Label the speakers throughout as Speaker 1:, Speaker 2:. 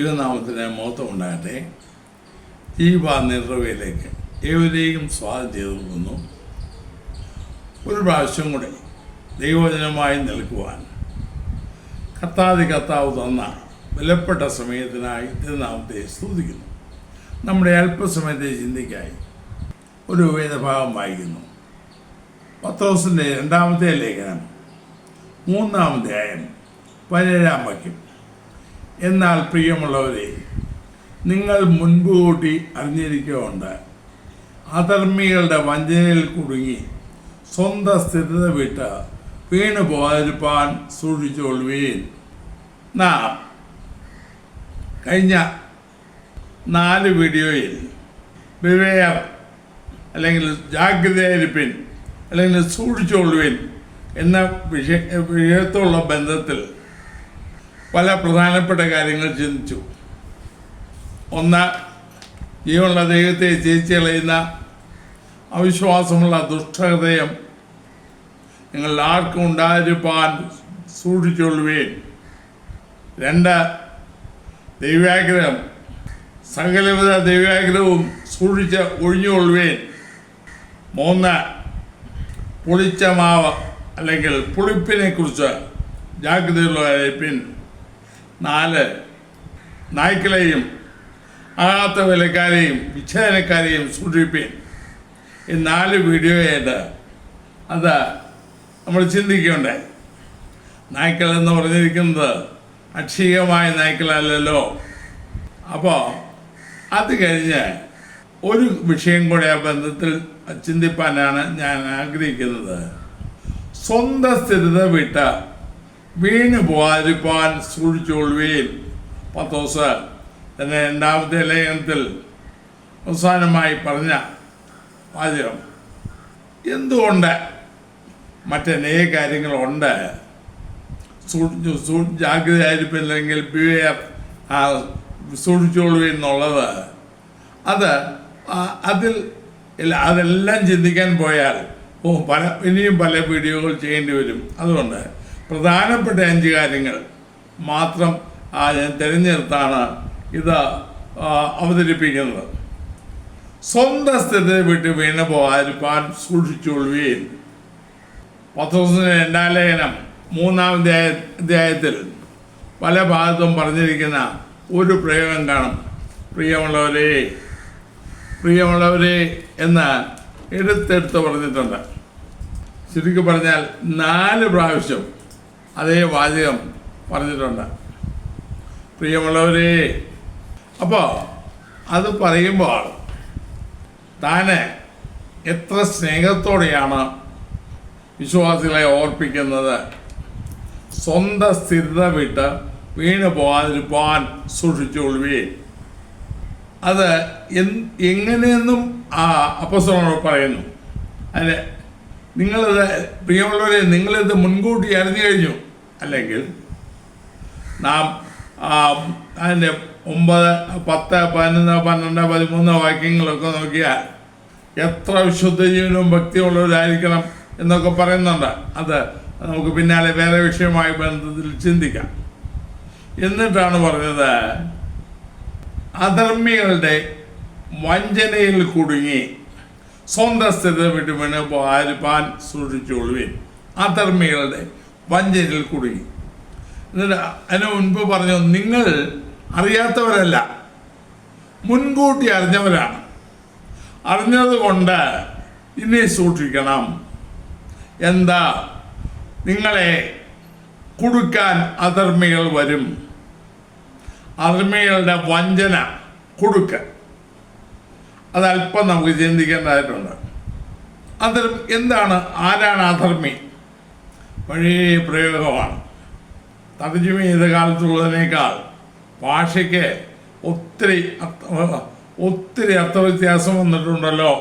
Speaker 1: ദൈവനാമത്തിന് മഹത്വം ഉണ്ടാകട്ടെ. ജീവ നിർവയിലേക്ക് ഏവരെയും സ്വാഗതം ചെയ്തു. ഒരു പ്രാവശ്യം കൂടെ ദൈവവചനമായി നിൽക്കുവാൻ കർത്താവ് തന്ന വിലപ്പെട്ട സമയത്തിനായി തിരുനാമത്തെ സ്തുതിക്കുന്നു. നമ്മുടെ അല്പസമയത്തെ ചിന്തയ്ക്കായി ഒരു വേദഭാഗം വായിക്കുന്നു. പത്രോസിൻ്റെ 2-ാമത്തെ ലേഖനം 3-ാം അധ്യായം 17-ാം വാക്യം. എന്നാൽ പ്രിയമുള്ളവരെ, നിങ്ങൾ മുൻകൂട്ടി അറിഞ്ഞിരിക്കുകൊണ്ട് അധർമ്മികളുടെ വഞ്ചനയിൽ കുടുങ്ങി സ്വന്തം സ്ഥിരത വിട്ട് വീണു പോകാതിരിപ്പാൻ സൂക്ഷിച്ചുകൊള്ളുവീൻ. നാം കഴിഞ്ഞ 4 വീഡിയോയിൽ ബിവേർ അല്ലെങ്കിൽ ജാഗ്രതയായിരിപ്പിൻ അല്ലെങ്കിൽ സൂക്ഷിച്ചുകൊള്ളുവിൻ എന്ന വിഷയത്തോടുള്ള ബന്ധത്തിൽ പല പ്രധാനപ്പെട്ട കാര്യങ്ങൾ ചിന്തിച്ചു. ഒന്ന്, ജീവനുള്ള ദൈവത്തെ ജയിച്ചു കളയുന്ന അവിശ്വാസമുള്ള ദുഷ്ടഹൃദയം നിങ്ങൾ ആർക്കും ഉണ്ടായിരിക്കാൻ സൂക്ഷിച്ചുകൊള്ളുവീൻ. 2, ദൈവാഗ്രഹം, സകലവിധ ദൈവാഗ്രഹവും സൂക്ഷിച്ച് ഒഴിഞ്ഞുകൊള്ളുവീൻ. 3, പുളിച്ച മാവ് അല്ലെങ്കിൽ പുളിപ്പിനെ കുറിച്ച് ജാഗ്രതയുള്ളവരായിരിപ്പിൻ. 4, നായ്ക്കളെയും ആകാത്ത വിലക്കാരെയും വിച്ഛേദനക്കാരെയും സൂക്ഷിപ്പിൻ. ഈ 4 വീഡിയോയായിട്ട് അത് നമ്മൾ ചിന്തിക്കുകയുണ്ടായി. നായ്ക്കൾ എന്ന് പറഞ്ഞിരിക്കുന്നത് അക്ഷീയമായ നായ്ക്കളല്ലല്ലോ. അപ്പോൾ അത് കഴിഞ്ഞ് ഒരു വിഷയം കൂടെ ആ ബന്ധത്തിൽ ചിന്തിപ്പാനാണ് ഞാൻ ആഗ്രഹിക്കുന്നത്. സ്വന്തം സ്ഥിരത വിട്ട് വീണു പോകാതിരിപ്പാൻ സൂക്ഷിച്ചുകൊള്ളുവീൻ. പത്രോസ് തന്നെ 2-ാമത്തെ ലേഖനത്തിൽ അവസാനമായി പറഞ്ഞ വാചകം. എന്തുകൊണ്ട് മറ്റനേക കാര്യങ്ങളുണ്ട് ജാഗ്രതയായിരിപ്പില്ലെങ്കിൽ ബിവേർ സൂക്ഷിച്ചുകൊള്ളുവീൻ എന്നുള്ളത്. അതെല്ലാം ചിന്തിക്കാൻ പോയാൽ ഇനിയും പല വീഡിയോകൾ ചെയ്യേണ്ടി വരും. അതുകൊണ്ട് പ്രധാനപ്പെട്ട 5 കാര്യങ്ങൾ മാത്രം ഞാൻ തിരഞ്ഞെടുത്താണ് ഇത് അവതരിപ്പിക്കുന്നത്. സ്വന്തം സ്ഥിരത വിട്ട് വീണു പോകാതിരിപ്പാൻ സൂക്ഷിച്ചുകൊള്ളുവീൻ. പത്രോസിന്റെ 2-ാം ലേഖനം 3-ാം അധ്യായത്തിൽ പല ഭാഗത്തും പറഞ്ഞിരിക്കുന്ന ഒരു പ്രയോഗം കാണും. പ്രിയമുള്ളവരെ എന്ന് എടുത്തെടുത്ത് പറഞ്ഞിട്ടുണ്ട്. ശരിക്കും പറഞ്ഞാൽ 4 പ്രാവശ്യം അതേ വാചകം പറഞ്ഞിട്ടുണ്ട്, പ്രിയമുള്ളവരെ. അപ്പോൾ അത് പറയുമ്പോൾ താന് എത്ര സ്നേഹത്തോടെയാണ് വിശ്വാസികളെ ഓർപ്പിക്കുന്നത്. സ്വന്തം സ്ഥിരത വിട്ട് വീണു പോകാതിരിപ്പാൻ സൂക്ഷിച്ചുകൊള്ളുവീൻ. അത് എങ്ങനെയെന്നും അപ്പോസ്തലൻ പറയുന്നു. അതിന് പ്രിയമുള്ളവരെ, നിങ്ങളിത് മുൻകൂട്ടി അറിഞ്ഞു കഴിഞ്ഞു. അല്ലെങ്കിൽ നാം അതിൻ്റെ 9, 10, 11, 12, 13 വാക്യങ്ങളൊക്കെ നോക്കിയാൽ എത്ര വിശുദ്ധ ജീവനും ഭക്തിയുള്ളവരായിരിക്കണം എന്നൊക്കെ പറയുന്നുണ്ട്. അത് നമുക്ക് പിന്നാലെ വേറെ വിഷയമായി ബന്ധത്തിൽ ചിന്തിക്കാം. എന്നിട്ടാണ് പറഞ്ഞത്, അധർമ്മികളുടെ വഞ്ചനയിൽ കുടുങ്ങി സ്വന്തം സ്ഥിരത വിട്ട് വീണു പോകാതിരിപ്പാൻ സൂക്ഷിച്ചുകൊള്ളുവീൻ. അധർമ്മികളുടെ വഞ്ചനയിൽ കുടുങ്ങി. എന്നിട്ട് അതിന് മുൻപ് പറഞ്ഞു, നിങ്ങൾ അറിയാത്തവരല്ല, മുൻകൂട്ടി അറിഞ്ഞവരാണ്. അറിഞ്ഞതുകൊണ്ട് ഇനി സൂക്ഷിക്കണം. എന്താ? നിങ്ങളെ കുടുക്കാൻ അധർമ്മികൾ വരും. അധർമ്മികളുടെ വഞ്ചന, കുടുക്ക്, അതല്പം നമുക്ക് ചിന്തിക്കേണ്ടതായിട്ടുണ്ട്. എന്താണ്? ആരാണ് അധർമ്മി? പഴയ പ്രയോഗമാണ്. തർജ്ജമ ചെയ്ത കാലത്തുള്ളതിനേക്കാൾ ഭാഷയ്ക്ക് ഒത്തിരി അർത്ഥവ്യത്യാസം വന്നിട്ടുണ്ടല്ലോ.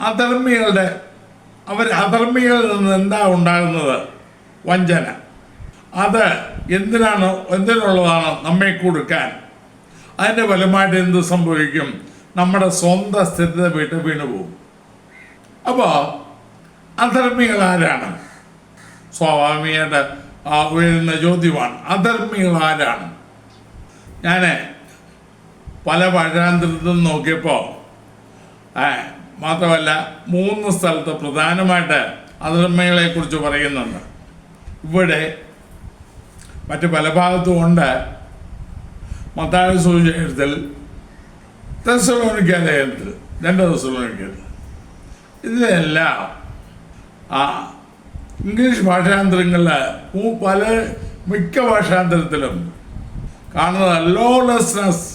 Speaker 1: അധർമ്മികളിൽ നിന്ന് എന്താ ഉണ്ടാകുന്നത്? വഞ്ചന. അത് എന്തിനുള്ളതാണ്? നമ്മെ കൊടുക്കാൻ. അതിൻ്റെ ഫലമായിട്ട് എന്ത് സംഭവിക്കും? നമ്മുടെ സ്വന്തം സ്ഥിരത വിട്ട് വീണുപോകും. അപ്പോൾ അധർമ്മികൾ ആരാണ്? സ്വാഭാവികമായിട്ട് ഉയരുന്ന ചോദ്യമാണ്, അധർമ്മികൾ ആരാണ്? ഞാൻ പല ഭാഷാന്തരത്തിൽ നോക്കിയപ്പോൾ മാത്രമല്ല 3 സ്ഥലത്ത് പ്രധാനമായിട്ട് അധർമ്മികളെക്കുറിച്ച് പറയുന്നുണ്ട്. ഇവിടെ മറ്റ് പല ഭാഗത്തും ഉണ്ട്. മത്തായി സുവിശേഷത്തിൽ, തെസ്സലോനിക്ക ലേഖനത്തിൽ, 2 തെസ്സലോനിക്കയിൽ, ഇതിലെല്ലാം ഇംഗ്ലീഷ് ഭാഷാന്തരങ്ങളിൽ മിക്ക ഭാഷാന്തരത്തിലും കാണുന്നത് ലോലെസ്നെസ്,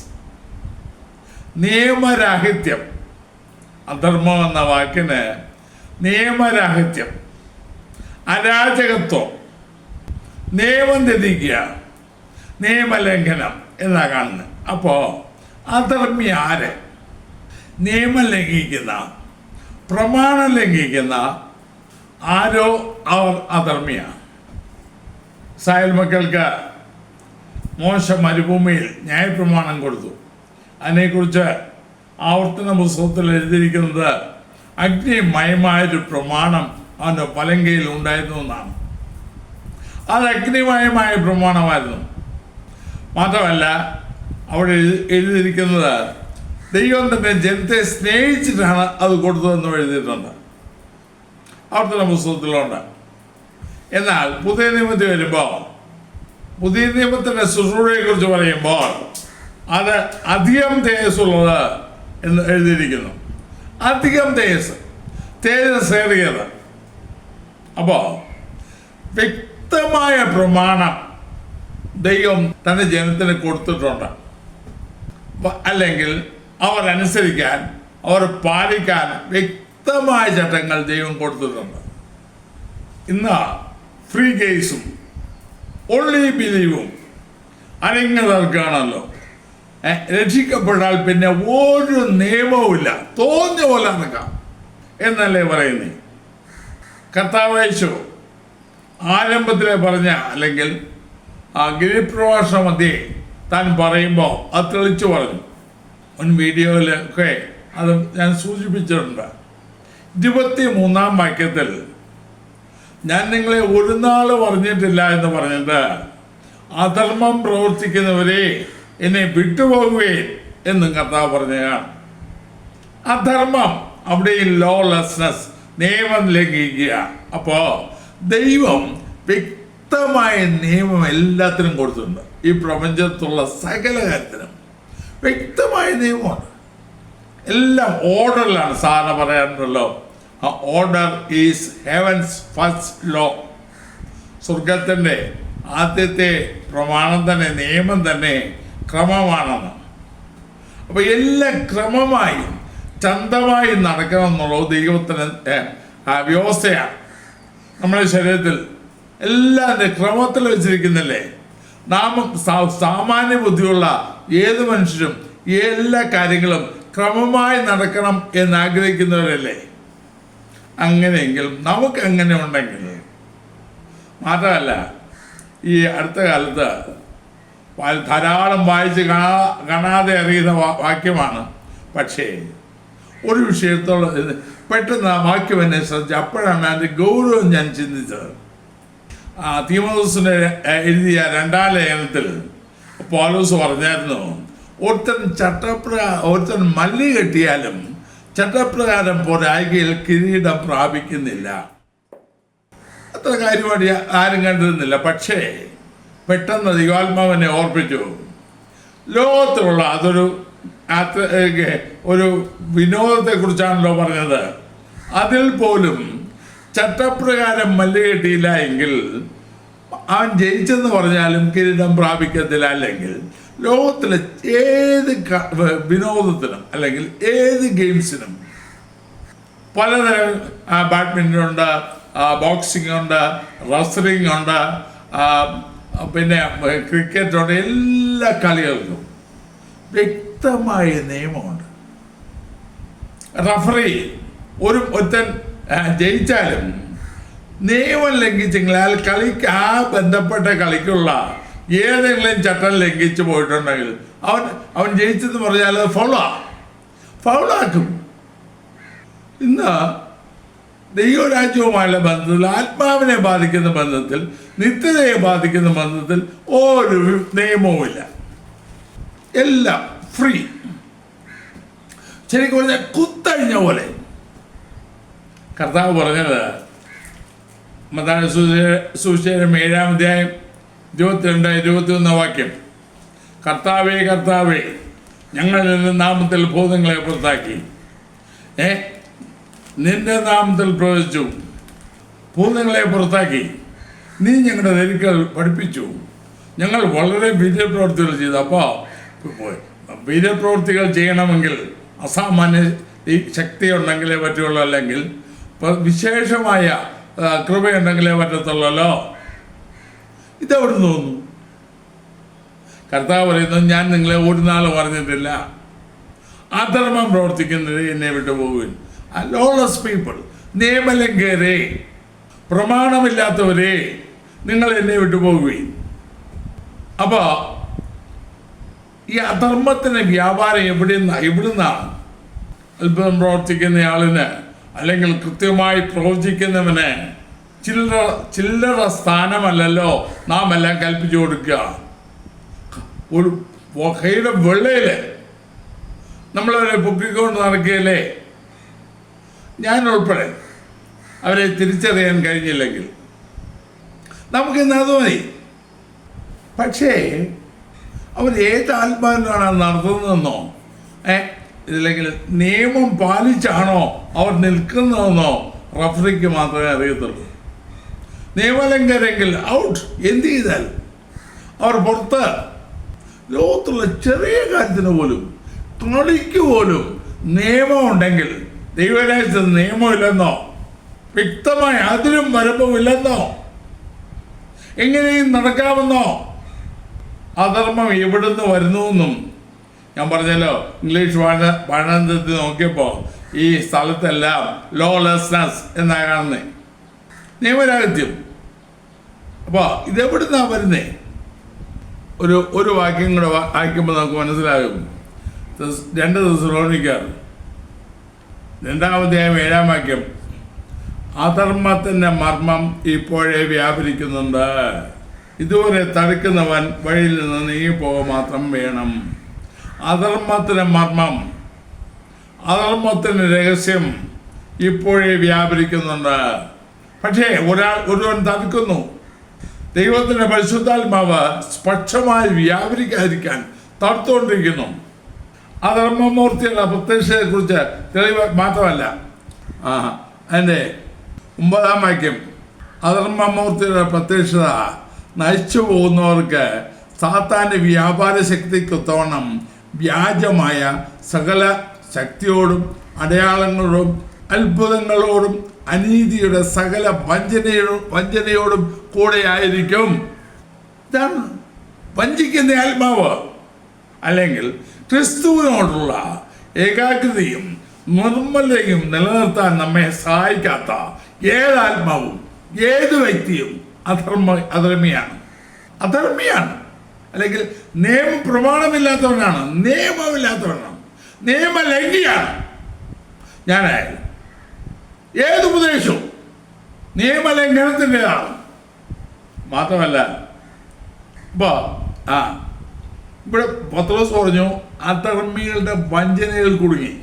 Speaker 1: നിയമരാഹിത്യം. അധർമ്മം എന്ന വാക്കിന് നിയമരാഹിത്യം, അരാജകത്വം, നിയമം തെറ്റിക്കുക, നിയമലംഘനം എന്നാ കാണുന്നത്. അപ്പോൾ അധർമ്മി ആര്? നിയമം ലംഘിക്കുന്ന, പ്രമാണം ലംഘിക്കുന്ന ആരോ അവർ അധർമ്മിയാണ്. ഇസ്രായേൽ മക്കൾക്ക് മോശ മരുഭൂമിയിൽ ന്യായപ്രമാണം കൊടുത്തു. അതിനെക്കുറിച്ച് ആവർത്തന പുസ്തകത്തിൽ എഴുതിയിരിക്കുന്നത് അഗ്നിമയമായൊരു പ്രമാണം അവൻ്റെ പലങ്കയിൽ ഉണ്ടായിരുന്നു എന്നാണ്. അത് അഗ്നിമയമായ പ്രമാണമായിരുന്നു. മാത്രമല്ല അവിടെ എഴുതിയിരിക്കുന്നത് ദൈവം തന്നെ ജനത്തെ സ്നേഹിച്ചിട്ടാണ് അത് കൊടുത്തതെന്നും എഴുതിയിട്ടുണ്ട്. ആവർത്തന പുസ്തകത്തിലുണ്ട്. എന്നാൽ പുതിയ നിയമത്തിൽ വരുമ്പോൾ, പുതിയ നിയമത്തിൻ്റെ ശുശ്രൂഷയെക്കുറിച്ച് പറയുമ്പോൾ അത് അധികം തേജസ്സുള്ളത് എന്ന് എഴുതിയിരിക്കുന്നു. അധികം തേജസ്സേറിയത്. അപ്പോൾ വ്യക്തമായ പ്രമാണം ദൈവം തൻ്റെ ജനത്തിന് കൊടുത്തിട്ടുണ്ട്. അല്ലെങ്കിൽ അവർ അനുസരിക്കാൻ, അവർ പാലിക്കാൻ വ്യക്തമായ ചട്ടങ്ങൾ ദൈവം കൊടുത്തിട്ടുണ്ട്. ഇന്ന് ഫ്രീ കേസും ഓൺലി ബിലീവും അനങ്ങതർക്കാണല്ലോ. രക്ഷിക്കപ്പെട്ടാൽ പിന്നെ ഒരു നിയമവുമില്ല, തോന്നിയ പോലെ നടക്കാം എന്നല്ലേ പറയുന്നേ. കർത്താവേശു ആരംഭത്തിലെ പറഞ്ഞ, അല്ലെങ്കിൽ ഗിരിപ്രഭാഷണ മധ്യേ താൻ പറയുമ്പോൾ അത് തെളിച്ചു പറഞ്ഞു. മുൻ വീഡിയോയിലൊക്കെ അത് ഞാൻ സൂചിപ്പിച്ചിട്ടുണ്ട്. 23-ാം വാക്യത്തിൽ ഞാൻ നിങ്ങളെ ഒരു നാൾ പറഞ്ഞിട്ടില്ല എന്ന് പറഞ്ഞിട്ട് അധർമ്മം പ്രവർത്തിക്കുന്നവരെ എന്നെ വിട്ടുപോകുകയും എന്നും കർത്താവ് പറഞ്ഞതാണ്. അധർമ്മം അവിടെയും ലോലെസ്നെസ്, നിയമം ലംഘിക്കുക. അപ്പോൾ ദൈവം വ്യക്തമായ നിയമം എല്ലാത്തിനും കൊടുത്തിട്ടുണ്ട്. ഈ പ്രപഞ്ചത്തുള്ള സകല കാര്യത്തിനും വ്യക്തമായ നിയമമാണ്. എല്ലാം ഓർഡറിലാണ്. സാധാരണ പറയാറുണ്ടല്ലോ, order is heavens first law. സ്വർഗത്തിൻ്റെ ആദ്യത്തെ പ്രമാണം തന്നെ, നിയമം തന്നെ ക്രമമാണെന്ന്. അപ്പോൾ എല്ലാം ക്രമമായി ചന്തമായി നടക്കണം എന്നുള്ളത് ദൈവത്തിന് വ്യവസ്ഥയാണ്. നമ്മുടെ ശരീരത്തിൽ എല്ലാം ക്രമത്തിൽ വെച്ചിരിക്കുന്നില്ലേ. നാം സാമാന്യ ബുദ്ധിയുള്ള ഏത് മനുഷ്യരും എല്ലാ കാര്യങ്ങളും ക്രമമായി നടക്കണം എന്നാഗ്രഹിക്കുന്നവരല്ലേ. അങ്ങനെയെങ്കിൽ നമുക്ക് അങ്ങനെ ഉണ്ടെങ്കിൽ, മാത്രമല്ല ഈ അടുത്ത കാലത്ത് ധാരാളം വായിച്ച് കാണാതെ അറിയുന്ന വാക്യമാണ്. പക്ഷേ ഒരു വിഷയത്തോളം പെട്ടെന്ന് ആ വാക്യം എന്നെ ശ്രദ്ധിച്ചു. അപ്പോഴാണ് അതിൻ്റെ ഗൗരവം ഞാൻ ചിന്തിച്ചത്. തീമോഥെയോസിന് എഴുതിയ 2-ാം ലേഖനത്തിൽ പൗലോസ് പറഞ്ഞായിരുന്നു, ഒരുത്തൻ മല്ലി കെട്ടിയാലും ചട്ടപ്രകാരം പോരായ്കയിൽ കിരീടം പ്രാപിക്കുന്നില്ല. അത്ര കാര്യമായിട്ട് ആരും കണ്ടിരുന്നില്ല. പക്ഷേ പെട്ടെന്ന് ദൈവാത്മാവിനെ ഓർപ്പിച്ചു, ലോകത്തിലുള്ള ഒരു വിനോദത്തെക്കുറിച്ചാണല്ലോ പറഞ്ഞത്. അതിൽ പോലും ചട്ടപ്രകാരം മല്ല് കെട്ടിയില്ല എങ്കിൽ അവൻ ജയിച്ചെന്ന് പറഞ്ഞാലും കിരീടം പ്രാപിക്കത്തില്ല. അല്ലെങ്കിൽ ലോകത്തിലെ ഏത് വിനോദത്തിനും അല്ലെങ്കിൽ ഏത് ഗെയിംസിനും പലതരം, ബാഡ്മിൻ്റൺ ഉണ്ട്, ബോക്സിംഗ് ഉണ്ട്, റെസ്ലിംഗ് ഉണ്ട്, പിന്നെ ക്രിക്കറ്റ് ഉണ്ട്. എല്ലാ കളികൾക്കും വ്യക്തമായ നിയമമുണ്ട്. റഫറി ഒരുത്തൻ ജയിച്ചാലും നിയമം ലംഘിച്ചെങ്കിൽ ആ ബന്ധപ്പെട്ട കളിക്കുള്ള ഏതെങ്കിലും ചട്ടം ലംഘിച്ച് പോയിട്ടുണ്ടെങ്കിൽ അവൻ ജയിച്ചെന്ന് പറഞ്ഞാൽ അത് ഫൗളാക്കും. ഇന്ന് ദൈവരാജ്യവുമായുള്ള ബന്ധത്തിൽ, ആത്മാവിനെ ബാധിക്കുന്ന ബന്ധത്തിൽ, നിത്യതയെ ബാധിക്കുന്ന ബന്ധത്തിൽ ഒരു നിയമവുമില്ല. എല്ലാം ഫ്രീ. ശരിക്കും പറഞ്ഞാൽ കുത്തഴിഞ്ഞ പോലെ. കർത്താവ് പറഞ്ഞത് മത്തായി സുവിശേഷം 7-ാം അധ്യായം 22-21 വാക്യം, കർത്താവേ കർത്താവേ, ഞങ്ങൾ നിന്റെ നാമത്തിൽ ഭൂതങ്ങളെ പുറത്താക്കി, നിന്റെ നാമത്തിൽ പ്രവചിച്ചു, ഭൂതങ്ങളെ പുറത്താക്കി, നീ ഞങ്ങളുടെ ധരിക്കൽ പഠിപ്പിച്ചു, ഞങ്ങൾ വളരെ വീര്യപ്രവൃത്തികൾ ചെയ്തു. അപ്പോൾ വീര്യപ്രവൃത്തികൾ ചെയ്യണമെങ്കിൽ അസാമാന്യ ശക്തി ഉണ്ടെങ്കിലേ പറ്റുള്ളൂ, അല്ലെങ്കിൽ വിശേഷമായ കൃപയുണ്ടെങ്കിലേ പറ്റത്തുള്ളല്ലോ. ഇതെവിടെ തോന്നുന്നു? കർത്താവ് പറയുന്നത്, ഞാൻ നിങ്ങളെ ഒരു നാളും പറഞ്ഞിട്ടില്ല, അധർമ്മം പ്രവർത്തിക്കുന്നത് എന്നെ വിട്ടുപോകുവിൻ. ലോലെസ് പീപ്പിൾ, നിയമലംഘകരെ, പ്രമാണമില്ലാത്തവരെ, നിങ്ങൾ എന്നെ വിട്ടുപോകുവിൻ. അപ്പോൾ ഈ അധർമ്മത്തിന് വ്യാപാരം എവിടുന്നാണ്? അത്ഭുതം പ്രവർത്തിക്കുന്നയാളിന്, അല്ലെങ്കിൽ കൃത്യമായി പ്രവചിക്കുന്നവന് ചില്ലറ സ്ഥാനമല്ലല്ലോ നാം എല്ലാം കൽപ്പിച്ചു കൊടുക്കുക. ഒരു കൈയുടെ വെള്ളയിൽ നമ്മളവരെ പൊക്കിക്കൊണ്ട് നടക്കുകയല്ലേ? ഞാൻ ഉൾപ്പെടെ അവരെ തിരിച്ചറിയാൻ കഴിഞ്ഞില്ലെങ്കിൽ നമുക്കിന്ന് അത് മതി. പക്ഷേ അവർ ഏത് ആത്മാവിനാണ് നടത്തുന്നതെന്നോ, ഇതില്ലെങ്കിൽ നിയമം പാലിച്ചാണോ അവർ നിൽക്കുന്നതെന്നോ റഫറിക്ക് മാത്രമേ അറിയത്തുള്ളൂ. നിയമലംഘരെങ്കിൽ ഔട്ട്. എന്ത് ചെയ്താൽ അവർ പുറത്ത്. ലോകത്തുള്ള ചെറിയ കാര്യത്തിന് പോലും, കളിക്ക് പോലും നിയമമുണ്ടെങ്കിൽ ദൈവരാജ്യത്ത് നിയമമില്ലെന്നോ, വ്യക്തമായ അതിലും വരമ്പുമില്ലെന്നോ, എങ്ങനെയും നടക്കാമെന്നോ, അധർമ്മം എവിടുന്ന് വരുന്നുവെന്നും ഞാൻ പറഞ്ഞല്ലോ. ഇംഗ്ലീഷ് പഠനത്തിൽ നോക്കിയപ്പോൾ ഈ സ്ഥലത്തെല്ലാം ലോലെസ്നെസ് എന്നാണ് കാണുന്നത്, നിയമരാഹിത്യം. അപ്പോൾ ഇതെവിടുന്നാ വരുന്നേ? ഒരു വാക്യം കൂടെ വായിക്കുമ്പോൾ നമുക്ക് മനസ്സിലാകും. 2 തെസ്സലോനിക്കർ 2-ാം അധ്യായം 7-ാം വാക്യം, അധർമ്മത്തിൻ്റെ മർമ്മം ഇപ്പോഴേ വ്യാപരിക്കുന്നുണ്ട്, ഇതുവരെ തടുക്കുന്നവൻ വഴിയിൽ നിന്ന് നീങ്ങിപ്പോവുക മാത്രം വേണം. അധർമ്മത്തിൻ്റെ മർമ്മം, അധർമ്മത്തിൻ്റെ രഹസ്യം ഇപ്പോഴേ വ്യാപരിക്കുന്നുണ്ട്. പക്ഷേ ഒരുവൻ തടുക്കുന്നു. ദൈവത്തിൻ്റെ പരിശുദ്ധാത്മാവ് സ്പഷ്ടമായി വ്യാപരിക്കാതിരിക്കാൻ തടുത്തുകൊണ്ടിരിക്കുന്നു. അധർമ്മമൂർത്തിയുടെ പ്രത്യക്ഷതയെക്കുറിച്ച് തെളിവ് മാത്രമല്ല. അതിൻ്റെ 9-ാം വാക്യം, അധർമ്മമൂർത്തിയുടെ പ്രത്യക്ഷത നശിച്ചു പോകുന്നവർക്ക് സാത്താൻ്റെ വ്യാപാര ശക്തിക്കൊത്തവണ്ണം വ്യാജമായ സകല ശക്തിയോടും അടയാളങ്ങളോടും അത്ഭുതങ്ങളോടും അനീതിയുടെ സകല വഞ്ചനയോടും കൂടെ ആയിരിക്കും. ഇതാണ് വഞ്ചിക്കുന്ന ആത്മാവ്. അല്ലെങ്കിൽ ക്രിസ്തുവിനോടുള്ള ഏകാഗ്രതയും നിർമ്മലതയും നിലനിർത്താൻ നമ്മെ സഹായിക്കാത്ത ഏതാത്മാവും ഏത് വ്യക്തിയും അധർമ്മിയാണ്. അല്ലെങ്കിൽ നിയമപ്രമാണമില്ലാത്തവനാണ്, നിയമമില്ലാത്തവനാണ്, നിയമലംഘിയാണ്. ഞാനായാലും ഏത് ഉപദേശവും നിയമലംഘനത്തിൻ്റെതാണ്. മാത്രമല്ല ഇവിടെ പത്രോസ് പറഞ്ഞു അധർമ്മികളുടെ വഞ്ചനയിൽ കുടുങ്ങി.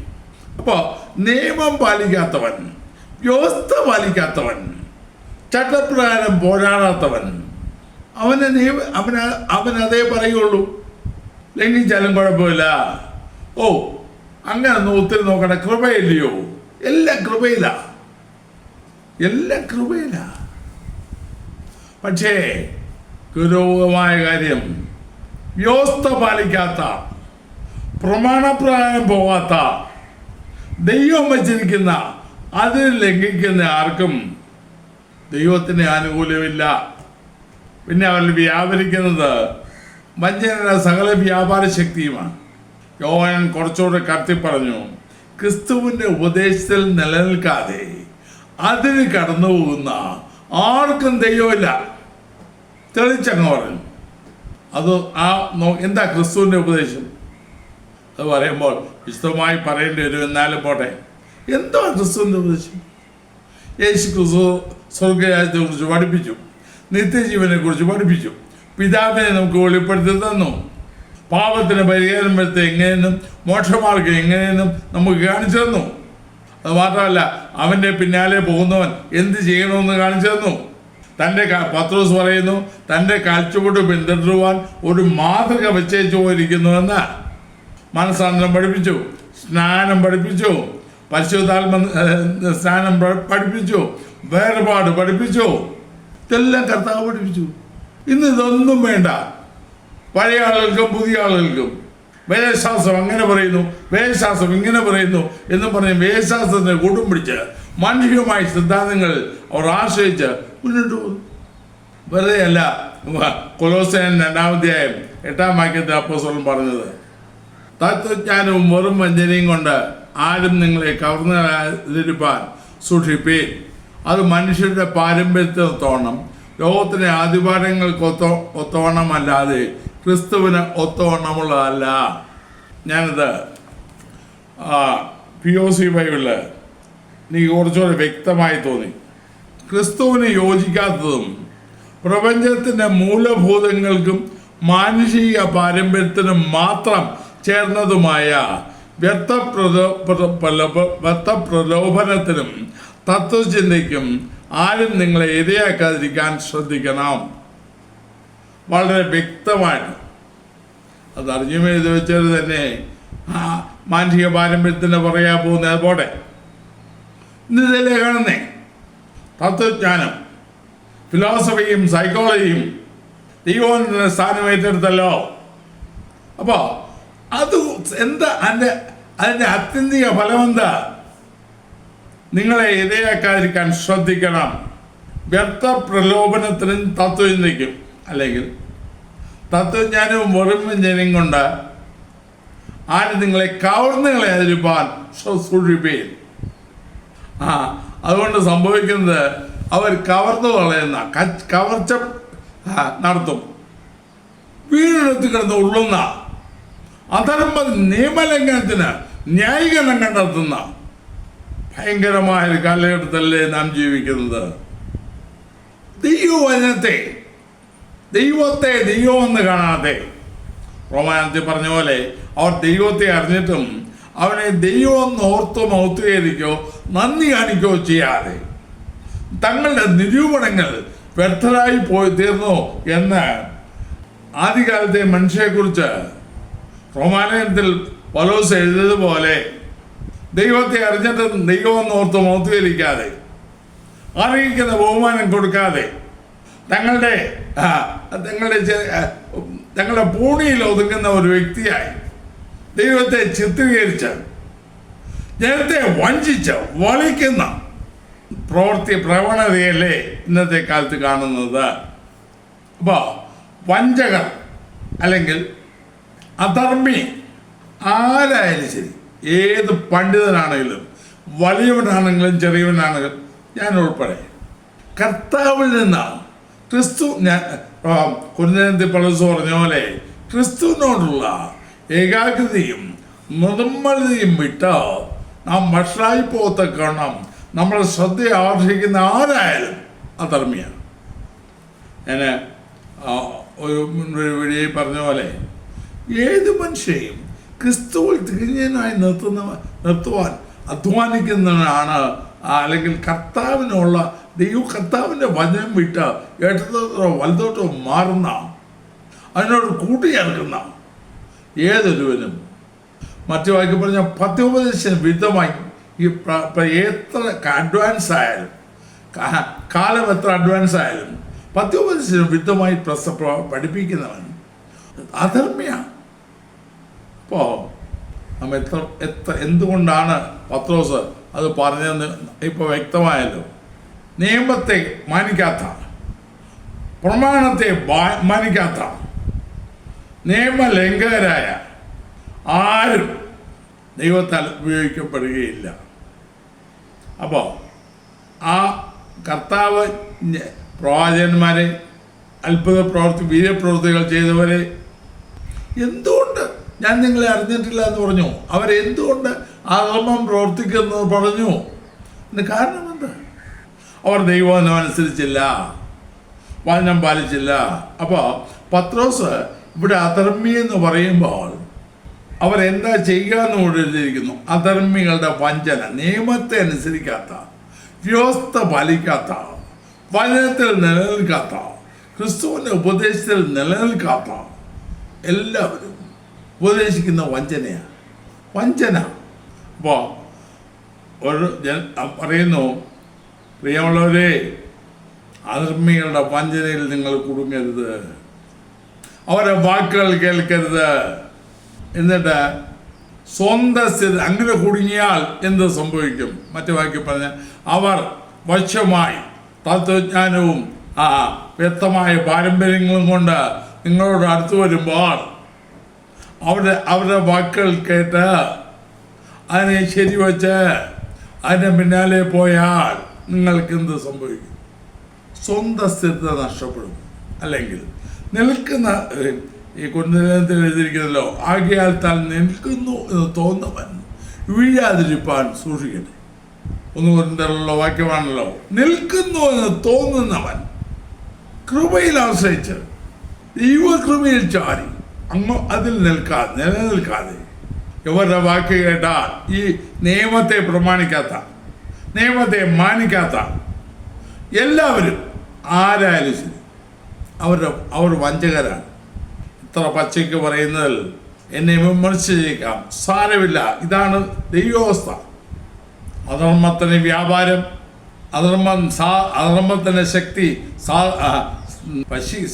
Speaker 1: അപ്പോൾ നിയമം പാലിക്കാത്തവൻ, വ്യവസ്ഥ പാലിക്കാത്തവൻ, ചട്ടപ്രകാരം പോരാടാത്തവൻ, അവനതേ പറയുള്ളൂ. ലംഘിച്ചാലും കുഴപ്പമില്ല. അങ്ങനെ ഒത്തിരി നോക്കണ്ട, കൃപയില്ലയോ? എല്ലാം കൃപയില്ല. പക്ഷേ ഗൗരവമായ കാര്യം, വ്യവസ്ഥ പാലിക്കാത്ത, പ്രമാണപ്രകാരം പോകാത്ത, ദൈവം വച്ചിരിക്കുന്ന അതിൽ ലംഘിക്കുന്ന ആർക്കും ദൈവത്തിന് ആനുകൂല്യമില്ല. പിന്നെ അവരിൽ വ്യാപരിക്കുന്നത് വഞ്ചനയുടെ സകല വ്യാപാര ശക്തിയുമാണ്. യോഹന്നാൻ കുറച്ചുകൂടെ കത്തി പറഞ്ഞു, ക്രിസ്തുവിൻ്റെ ഉപദേശത്തിൽ നിലനിൽക്കാതെ അതിന് കടന്നു പോകുന്ന ആർക്കും ദൈവമില്ല. തെളിച്ചങ്ങ് പറഞ്ഞു. അത് എന്താ ക്രിസ്തുവിൻ്റെ ഉപദേശം? അത് പറയുമ്പോൾ വിശദമായി പറയേണ്ടി വരും. എന്നാലും പോട്ടെ, എന്തോ ക്രിസ്തുവിൻ്റെ ഉപദേശം? യേശു ക്രിസ്തു സ്വർഗരാജ്യത്തെക്കുറിച്ച് പഠിപ്പിച്ചു, നിത്യജീവനെ കുറിച്ച് പഠിപ്പിച്ചു, പിതാവിനെ നമുക്ക് വെളിപ്പെടുത്തി തന്നു, പാപത്തിന് പരിഹാരം വരുത്തി എങ്ങനെയെന്നും മോക്ഷമാർഗം എങ്ങനെയെന്നും നമുക്ക് കാണിച്ചു തന്നു. അത് മാത്രമല്ല, അവൻ്റെ പിന്നാലെ പോകുന്നവൻ എന്ത് ചെയ്യണമെന്ന് കാണിച്ചു തന്നു. പത്രോസ് പറയുന്നു, തൻ്റെ കാഴ്ചപ്പാട് പിന്തുടരുവാൻ ഒരു മാതൃക വെച്ചേച്ചു പോയിരിക്കുന്നുവെന്ന്. മനസ്സാന്തരം പഠിപ്പിച്ചു, സ്നാനം പഠിപ്പിച്ചു, പരിശുദ്ധാത്മ സ്നാനം പഠിപ്പിച്ചു, വേർപാട് പഠിപ്പിച്ചു. ഇതെല്ലാം കർത്താവ് പഠിപ്പിച്ചു. ഇന്ന് ഇതൊന്നും വേണ്ട. പഴയ ആളുകൾക്കും പുതിയ ആളുകൾക്കും വേദശാസ്ത്രം അങ്ങനെ പറയുന്നു, വേദശാസ്ത്രം ഇങ്ങനെ പറയുന്നു എന്ന് പറഞ്ഞ് വേദശാസ്ത്രത്തിന് കൂട്ടും പിടിച്ച് മാനുഷികമായ സിദ്ധാന്തങ്ങൾ അവർ ആശ്രയിച്ച് മുന്നോട്ട് പോകുന്നു. വെറുതെ അല്ല കൊലോസ്യൻ 2-8 വാക്യത്തിൽ അപ്പോസ്തലൻ പറഞ്ഞത്, തത്വജ്ഞാനവും വെറും വഞ്ചനയും കൊണ്ട് ആരും നിങ്ങളെ കവർന്നിരിപ്പാൻ സൂക്ഷിപ്പീൻ. അത് മനുഷ്യരുടെ പാരമ്പര്യത്തിനൊത്തോണം, ലോകത്തിൻ്റെ ആദിപാഠങ്ങൾക്ക് ഒത്തോണമല്ലാതെ ക്രിസ്തുവിന് ഒത്തോണമുള്ളതല്ല. ഞാനിത് POC ബൈബിളിൽ എനിക്ക് കുറച്ചുകൂടെ വ്യക്തമായി തോന്നി. ക്രിസ്തുവിന് യോജിക്കാത്തതും പ്രപഞ്ചത്തിൻ്റെ മൂലഭൂതങ്ങൾക്കും മാനുഷിക പാരമ്പര്യത്തിനും മാത്രം ചേർന്നതുമായ വ്യർത്ഥപ്രലോഭനത്തിനും തത്വചിന്തയ്ക്കും ആരും നിങ്ങളെ ഇരയാക്കാതിരിക്കാൻ ശ്രദ്ധിക്കണം. വളരെ വ്യക്തമാണ്. അത് അർജുന എഴുതി വെച്ചത് തന്നെ മാനുഷിക പാരമ്പര്യത്തിന് പറയാൻ പോകുന്നത് പോട്ടെ. ഇന്നിതല്ലേ കാണുന്നേ, തത്വജ്ഞാനം, ഫിലോസഫിയും സൈക്കോളജിയും ദൈവത്തിന്റെ സ്ഥാനം ഏറ്റെടുത്തല്ലോ. അപ്പോൾ അത് എന്താ അതിൻ്റെ ആത്യന്തിക ഫലം എന്താ? നിങ്ങളെ ഇരയാക്കാതിരിക്കാൻ ശ്രദ്ധിക്കണം. വ്യർത്ഥ പ്രലോഭനത്തിനും തത്വചിന്തയ്ക്കും, അല്ലെങ്കിൽ തത്വജ്ഞാനവും വെറും വഞ്ചനയും കൊണ്ട് ആരും നിങ്ങളെ കവർന്നുകളയാതിരിക്കാൻ സൂക്ഷിപ്പീൻ. അതുകൊണ്ട് സംഭവിക്കുന്നത് അവർ കവർന്നു കളയുന്ന കവർച്ച നടത്തും, വീടെടുത്ത് കിടന്ന് ഉള്ളുന്ന അധർമ്മ നിയമലംഘനത്തിന് ന്യായീകരണം കണ്ടെത്തുന്ന ഭയങ്കരമായൊരു കാലഘട്ടത്തിലല്ലേ നാം ജീവിക്കുന്നത്. ദൈവത്തെ ദൈവമെന്ന് കാണാതെ, റോമാനത്തിൽ പറഞ്ഞ പോലെ അവർ ദൈവത്തെ അറിഞ്ഞിട്ടും അവനെ ദൈവമെന്ന് ഓർത്തോ മൗത്തുകരിക്കോ നന്ദി കാണിക്കോ ചെയ്യാതെ തങ്ങളുടെ നിരൂപണങ്ങൾ വ്യർത്ഥരായി പോയി തീർന്നു എന്ന് ആദ്യകാലത്തെ മനുഷ്യരെക്കുറിച്ച് റോമാനത്തിൽ പൗലോസ് എഴുതിയതുപോലെ ദൈവത്തെ അറിഞ്ഞിട്ടും ദൈവമെന്ന് ഓർത്ത് മൗത്തുകരിക്കാതെ, അറിയിക്കുന്ന ബഹുമാനം കൊടുക്കാതെ, തങ്ങളുടെ പൂണിയിൽ ഒതുങ്ങുന്ന ഒരു വ്യക്തിയായി ദൈവത്തെ ചിത്രീകരിച്ച് ജനത്തെ വഞ്ചിച്ച് വളിക്കുന്ന പ്രവണതയല്ലേ ഇന്നത്തെ കാലത്ത് കാണുന്നത്. അപ്പോൾ വഞ്ചകർ അല്ലെങ്കിൽ അധർമ്മി ആരായാലും ശരി, ഏത് പണ്ഡിതനാണെങ്കിലും വലിയവനാണെങ്കിലും ചെറിയവനാണെങ്കിലും ഞാൻ ഉൾപ്പെടെ കർത്താവിൽ നിന്നാണ് കൊരിന്ത്യർ പൗലോസ് പറഞ്ഞ പോലെ ക്രിസ്തുവിനോടുള്ള ഏകാഗ്രതയും നിർമ്മലതയും വിട്ട് നാം വഷളായി പോകത്തക്കണം നമ്മളെ ശ്രദ്ധ ആകർഷിക്കുന്ന ആരായാലും അധർമ്മിയാണ്. ഞാൻ ഒരു വീഡിയോയിൽ പറഞ്ഞ പോലെ ഏത് മനുഷ്യയും ക്രിസ്തുവിൽ തികഞ്ഞനായി നിർത്തുവാൻ അധ്വാനിക്കുന്നവനാണ്, അല്ലെങ്കിൽ കർത്താവിനുള്ള കർത്താവിൻ്റെ വചനം വിട്ട് ഇടത്തോട്ടോ വലത്തോട്ടോ മാറുന്ന, അതിനോട് കൂട്ടിച്ചേർക്കുന്ന ഏതൊരുവനും, മറ്റു വാക്കി പറഞ്ഞ പത്യോപദേശത്തിന് വിരുദ്ധമായി എത്ര അഡ്വാൻസ് ആയാലും, കാലം എത്ര അഡ്വാൻസ് ആയാലും പത്യോപദേശത്തിന് വിരുദ്ധമായി പഠിപ്പിക്കുന്നവൻ അധർമ്മിയാണ്. അപ്പോൾ നമ്മ എന്തുകൊണ്ടാണ് പത്രോസ് അത് പറഞ്ഞതെന്ന് ഇപ്പോൾ വ്യക്തമായല്ലോ. നിയമത്തെ മാനിക്കാത്ത, പ്രമാണത്തെ മാനിക്കാത്ത നിയമലംഘകരായ ആരും ദൈവത്താൽ ഉപയോഗിക്കപ്പെടുകയില്ല. അപ്പോൾ ആ കർത്താവ് പ്രവാചകന്മാരെ, അത്ഭുത വീര്യപ്രവൃത്തികൾ ചെയ്തവരെ എന്തുകൊണ്ട് ഞാൻ നിങ്ങളെ അറിഞ്ഞിട്ടില്ല എന്ന് പറഞ്ഞു? അവരെന്തുകൊണ്ട് അധർമ്മം പ്രവർത്തിക്കുന്നത് പറഞ്ഞു? അതിന് കാരണം എന്താ? അവർ ദൈവവചനം അനുസരിച്ചില്ല, വചനം പാലിച്ചില്ല. അപ്പോൾ പത്രോസ് ഇവിടെ അധർമ്മി എന്ന് പറയുമ്പോൾ അവരെന്താ ചെയ്യുക എന്ന് കൂടെ എഴുതിയിരിക്കുന്നു. അധർമ്മികളുടെ വഞ്ചന, നിയമത്തെ അനുസരിക്കാത്ത, വ്യവസ്ഥ പാലിക്കാത്ത, വചനത്തിൽ നിലനിൽക്കാത്ത, ക്രിസ്തുവിൻ്റെ ഉപദേശത്തിൽ നിലനിൽക്കാത്ത എല്ലാവരും ഉപദേശിക്കുന്ന വഞ്ചനയാണ്. വഞ്ചന. അപ്പോൾ ഒരു പറയുന്നു, പ്രിയമുള്ളവരെ, അധർമ്മികളുടെ വഞ്ചനയിൽ നിങ്ങൾ കുടുങ്ങരുത്, അവരെ വാക്കുകൾ കേൾക്കരുത്. എന്നിട്ട് സ്വന്തം സ്ഥിതി അങ്ങനെ കുടുങ്ങിയാൽ എന്ത് സംഭവിക്കും? മറ്റു വാക്കി പറഞ്ഞാൽ അവർ വശമായി തത്വജ്ഞാനവും വ്യക്തമായ പാരമ്പര്യങ്ങളും കൊണ്ട് നിങ്ങളോട് അടുത്ത് വരുമ്പോൾ അവരുടെ വാക്കുകൾ കേട്ട് അതിനെ ശരിവച്ച് അതിൻ്റെ പിന്നാലെ പോയാൽ നിങ്ങൾക്ക് എന്ത് സംഭവിക്കും? സ്വന്തം സ്ഥിരത നഷ്ടപ്പെടും. അല്ലെങ്കിൽ നിൽക്കുന്ന ഈ കുന്തലത്തിൽ എഴുതിയിരിക്കുന്നല്ലോ, ആകയാൽ താൻ നിൽക്കുന്നു എന്ന് തോന്നുന്നവൻ വീഴാതിരിപ്പാൻ സൂക്ഷിക്കട്ടെ. ഒന്ന് കുന്തലുള്ള വാക്യമാണല്ലോ. നിൽക്കുന്നു എന്ന് തോന്നുന്നവൻ കൃപയിൽ ആശ്രയിച്ച് ദൈവകൃപയിൽ ചാരി അതിൽ നിലനിൽക്കാതെ ഇവരുടെ വാക്ക് കേട്ടാൽ ഈ നിയമത്തെ പ്രമാണിക്കാത്ത, നിയമത്തെ മാനിക്കാത്ത എല്ലാവരും ആരായാലും ശരി അവർ വഞ്ചകരാണ്. ഇത്ര പച്ചയ്ക്ക് പറയുന്നതിൽ എന്നെ വിമർശിച്ചേക്കാം, സാരമില്ല. ഇതാണ് ദൈവാവസ്ഥ. അധർമ്മത്തിന് വ്യാപാരം, അധർമ്മത്തിൻ്റെ ശക്തി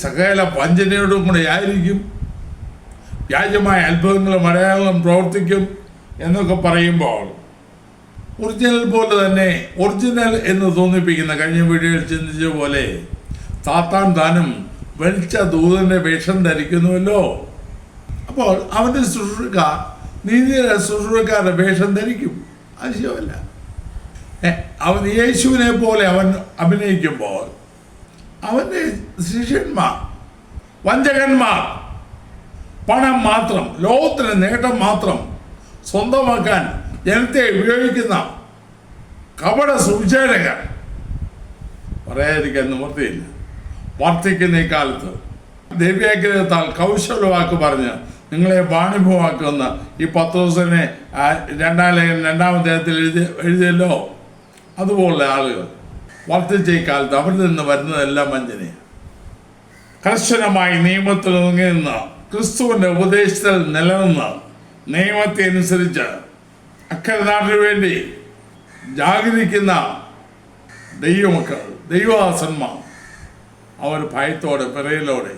Speaker 1: സകല വഞ്ചനയോടും കൂടെ ആയിരിക്കും. വ്യാജമായ അത്ഭുതങ്ങളും അടയാളങ്ങളും പ്രവർത്തിക്കും എന്നൊക്കെ പറയുമ്പോൾ ഒറിജിനൽ പോലെ തന്നെ, ഒറിജിനൽ എന്ന് തോന്നിപ്പിക്കുന്ന, കഴിഞ്ഞ വീഡിയോയിൽ ചിന്തിച്ച പോലെ സാത്താൻ താനും വെളിച്ച ദൂതൻ്റെ വേഷം ധരിക്കുന്നുവല്ലോ. അപ്പോൾ അവൻ്റെ ശുശ്രൂഷക്കാർ നീതിയുടെ ശുശ്രൂഷക്കാരുടെ വേഷം ധരിക്കും, ആവശ്യമല്ല. അവൻ യേശുവിനെ പോലെ അവൻ അഭിനയിക്കുമ്പോൾ അവൻ്റെ ശിഷ്യന്മാർ വഞ്ചകന്മാർ, പണം മാത്രം, ലോകത്തിന് നേട്ടം മാത്രം സ്വന്തമാക്കാൻ ജനത്തെ ഉപയോഗിക്കുന്ന കപട സുവിശേഷകർ, പറയാതിരിക്കാൻ നിവൃത്തിയില്ല. വർദ്ധിക്കുന്ന ഈ കാലത്ത് ദിവ്യാഗ്രഹത്താൽ കൗശലവാക്ക് പറഞ്ഞ് നിങ്ങളെ വാണിഭമാക്കുന്ന ഈ പത്രോസിനെ രണ്ടാമത്തെ എഴുതിയല്ലോ, അതുപോലുള്ള ആളുകൾ വർദ്ധിച്ച ഈ കാലത്ത് അവരിൽ നിന്ന് വരുന്നതെല്ലാം വഞ്ചനയാണ്. കർശനമായി നിയമത്തിൽ നിന്ന് ക്രിസ്തുവിൻ്റെ ഉപദേശത്തിൽ നിലനിന്ന് നിയമത്തെ അനുസരിച്ച് അക്കരെ നാട്ടിനു വേണ്ടി ജാഗരിക്കുന്ന ദൈവമക്കൾ, ദൈവദാസന്മാർ, അവർ ഭയത്തോടെ പിറയിലോടെ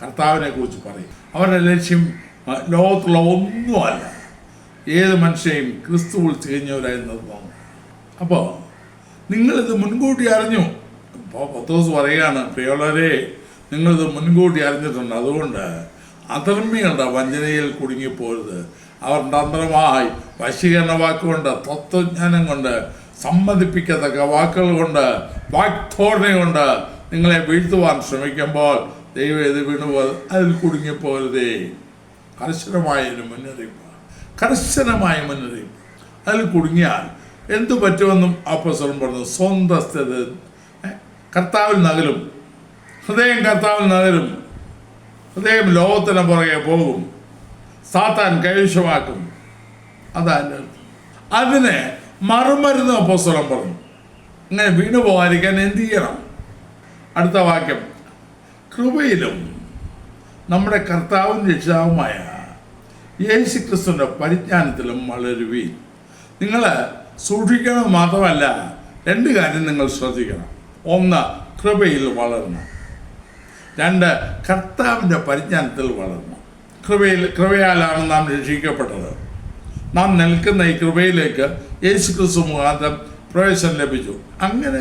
Speaker 1: കർത്താവിനെ കുറിച്ച് പറയും. അവരുടെ ലക്ഷ്യം ലോകത്തുള്ള ഒന്നുമല്ല, ഏത് മനുഷ്യയും ക്രിസ്തുവിൽ തികഞ്ഞവരായി നിർത്തുന്നു. അപ്പോൾ നിങ്ങളിത് മുൻകൂട്ടി അറിഞ്ഞു. ഇപ്പോൾ പത്രോസ് പറയുകയാണ്, പ്രിയമുള്ളവരെ, നിങ്ങളിത് മുൻകൂട്ടി അറിഞ്ഞിട്ടുണ്ട്. അതുകൊണ്ട് അധർമ്മികളുടെ വഞ്ചനയിൽ കുടുങ്ങിപ്പോരുത്. അവർ തന്ത്രമായി വശീകരണ വാക്കുകൊണ്ട്, തത്വജ്ഞാനം കൊണ്ട്, സമ്മതിപ്പിക്കത്തക്ക വാക്കുകൾ കൊണ്ട്, വാക്ധോരണ കൊണ്ട് നിങ്ങളെ വീഴ്ത്തുവാൻ ശ്രമിക്കുമ്പോൾ ദൈവം ഇത് വീണുപോയത് അതിൽ കുടുങ്ങിപ്പോരുതേ. കർശനമായ മുന്നറിയിപ്പ്, കർശനമായ മുന്നറിയിപ്പ്. അതിൽ കുടുങ്ങിയാൽ എന്തു പറ്റുമെന്നും അപ്പോസ്തലൻ പറഞ്ഞു. സ്വന്തം സ്ഥിതി കർത്താവിൽ നകലും, ഹൃദയം കർത്താവിൽ നകലും, ഹൃദയം ലോകത്തിന് പുറകെ പോകും, സാത്താൻ കൈവശമാക്കും. അതാണ് അതിന് മറുമരുന്ന് അപ്പോസ്തലൻ പറഞ്ഞു. ഇങ്ങനെ വീണു പോകാതിരിക്കാൻ എന്ത് ചെയ്യണം? അടുത്ത വാക്യം, കൃപയിലും നമ്മുടെ കർത്താവും രക്ഷിതാവുമായ യേശു ക്രിസ്തുവിൻ്റെ പരിജ്ഞാനത്തിലും വളരുവീൻ. നിങ്ങൾ സൂക്ഷിക്കണം മാത്രമല്ല, രണ്ട് കാര്യം നിങ്ങൾ ശ്രദ്ധിക്കണം. ഒന്ന്, കൃപയിൽ വളരണം. രണ്ട്, കർത്താവിൻ്റെ പരിജ്ഞാനത്തിൽ വളരണം. കൃപയാലാണ് നാം രക്ഷിക്കപ്പെട്ടത്. നാം നിൽക്കുന്ന ഈ കൃപയിലേക്ക് യേശു ക്രിസ്തു മുഖാന്തരം പ്രവേശനം ലഭിച്ചു. അങ്ങനെ